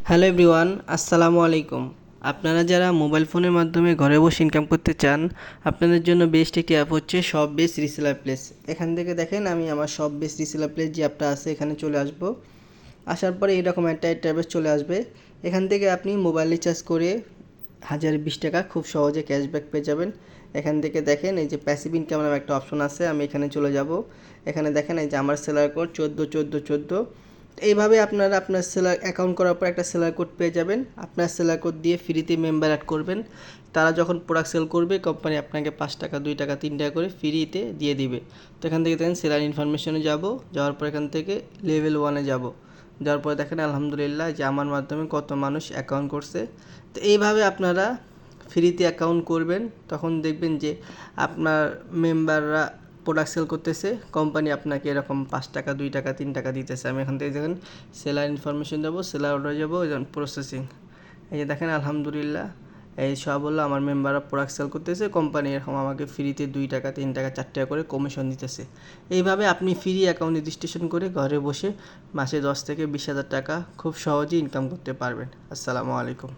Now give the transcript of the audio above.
Hello everyone, আসসালামু আলাইকুম। আপনারা যারা মোবাইল ফোনের মাধ্যমে ঘরে বসে ইনকাম করতে চান, আপনাদের জন্য বেস্ট একটি অ্যাপ হচ্ছে শপ বেস রিসেলার প্লেস। এখান থেকে দেখেন আমি আমার শপ বেস রিসেলার প্লেস যে অ্যাপটা আছে এখানে চলে আসব। আসার পরে এরকম একটা ইন্টারফেস চলে আসবে। এখান থেকে আপনি মোবাইল রিচার্জ করে 1020 টাকা খুব সহজে ক্যাশব্যাক পেয়ে যাবেন। এখান থেকে দেখেন এই যে প্যাসিভ ইনকাম নামে একটা অপশন আছে, আমি এখানে চলে যাব। এখানে দেখেন এই যে আমার সেলার কোড 14 14 14। এইভাবে আপনারা আপনার সেলার অ্যাকাউন্ট করার পর একটা সেলার কোড পেয়ে যাবেন। আপনার সেলার কোড দিয়ে ফ্রিতে মেম্বার অ্যাড করবেন। তারা যখন প্রোডাক্ট সেল করবে কোম্পানি আপনাকে 5 টাকা 2 টাকা 3 টাকা করে ফ্রিতে দিয়ে দিবে। তো এখান থেকে দেখেন সেলার ইনফরমেশনে যাব, যাওয়ার পর এখান থেকে লেভেল 1-এ যাব। যাওয়ার পরে দেখেন আলহামদুলিল্লাহ যে আমার মাধ্যমে কত মানুষ অ্যাকাউন্ট করছে। তো এইভাবে আপনারা ফ্রিতে অ্যাকাউন্ট করবেন, তখন দেখবেন যে আপনার মেম্বাররা প্রোডাক্ট সেল করতেছে, কোম্পানি আপনাকে এরকম 5 টাকা 2 টাকা 3 টাকা দিতেছে। আমি এখান থেকে দেখেন সেলার ইনফরমেশন যাবো, সেলার অর্ডার যাবো, প্রসেসিং। এই যে দেখেন আলহামদুলিল্লাহ এই সব হলো আমার মেম্বাররা প্রোডাক্ট সেল করতেছে, কোম্পানি এরকম আমাকে ফ্রিতে 2 টাকা 3 টাকা 4 টাকা করে কমিশন দিতেছে। এইভাবে আপনি ফ্রি অ্যাকাউন্ট রেজিস্ট্রেশন করে ঘরে বসে মাসে 10 থেকে 20 হাজার টাকা খুব সহজেই ইনকাম করতে পারবেন। আসসালামু আলাইকুম।